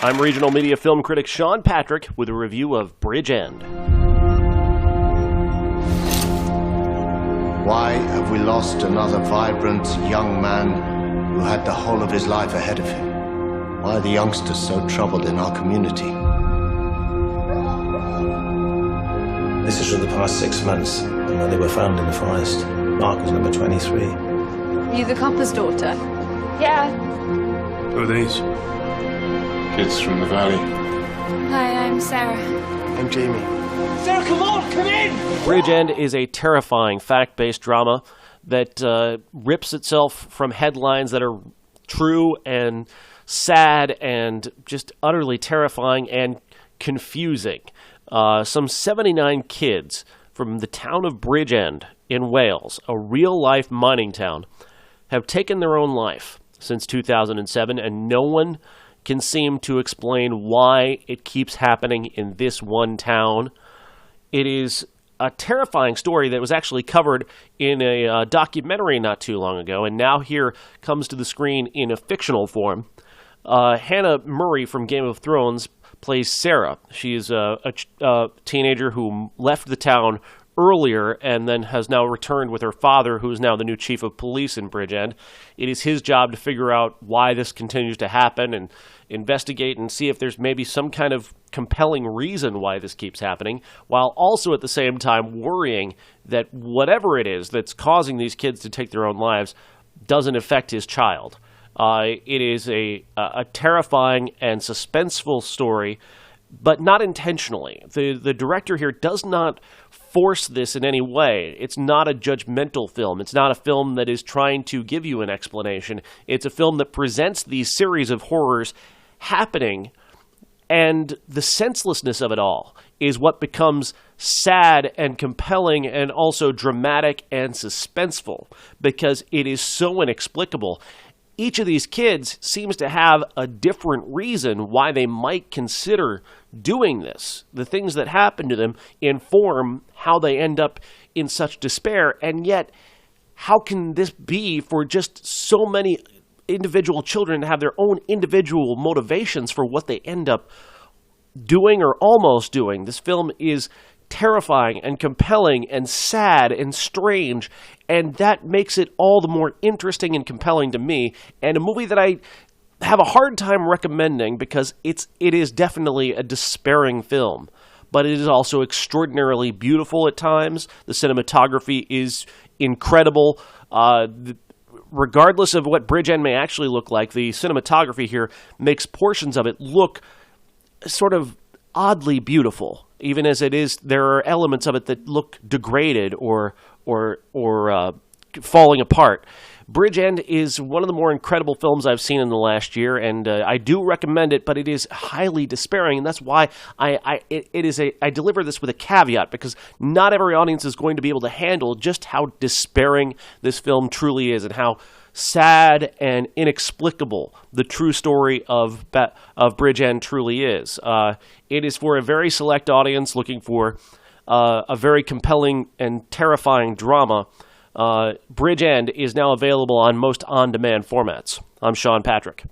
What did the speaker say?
I'm regional media film critic Sean Patrick with a review of Bridgend. Why have we lost another vibrant young man who had the whole of his life ahead of him? Why are the youngsters so troubled in our community? This is from the past 6 months, and when they were found in the forest. Mark was number 23. You the copper's daughter? Yeah. Who are these? Kids from the valley. Hi, I'm Sarah. I'm Jamie. Sarah, come on, come in! Bridgend is a terrifying fact-based drama that rips itself from headlines that are true and sad and just utterly terrifying and confusing. Some 79 kids from the town of Bridgend in Wales, a real-life mining town, have taken their own life since 2007, and no one can seem to explain why it keeps happening in this one town. It is a terrifying story that was actually covered in a documentary not too long ago, and now here comes to the screen in a fictional form. Hannah Murray from Game of Thrones plays Sarah. She is a teenager who left the town earlier and then has now returned with her father, who is now the new chief of police in Bridgend. It is his job to figure out why this continues to happen and investigate and see if there's maybe some kind of compelling reason why this keeps happening, while also at the same time worrying that whatever it is that's causing these kids to take their own lives doesn't affect his child. It is a terrifying and suspenseful story, but not intentionally. The director here does not force this in any way. It's not a judgmental film. It's not a film that is trying to give you an explanation. It's a film that presents these series of horrors happening, and the senselessness of it all is what becomes sad and compelling and also dramatic and suspenseful because it is so inexplicable. Each of these kids seems to have a different reason why they might consider doing this. The things that happen to them inform how they end up in such despair, and yet how can this be for just so many individual children to have their own individual motivations for what they end up doing or almost doing? This film is terrifying and compelling and sad and strange, and that makes it all the more interesting and compelling to me, and a movie that I have a hard time recommending because it is definitely a despairing film, but it is also extraordinarily beautiful at times. The cinematography is incredible. Regardless of what Bridgend may actually look like, the cinematography here makes portions of it look sort of oddly beautiful. Even as it is, there are elements of it that look degraded or falling apart. Bridgend is one of the more incredible films I've seen in the last year, and I do recommend it, but it is highly despairing, and that's why I deliver this with a caveat, because not every audience is going to be able to handle just how despairing this film truly is and how sad and inexplicable the true story of Bridgend truly is. It is for a very select audience looking for a very compelling and terrifying drama. Bridgend is now available on most on-demand formats. I'm Sean Patrick.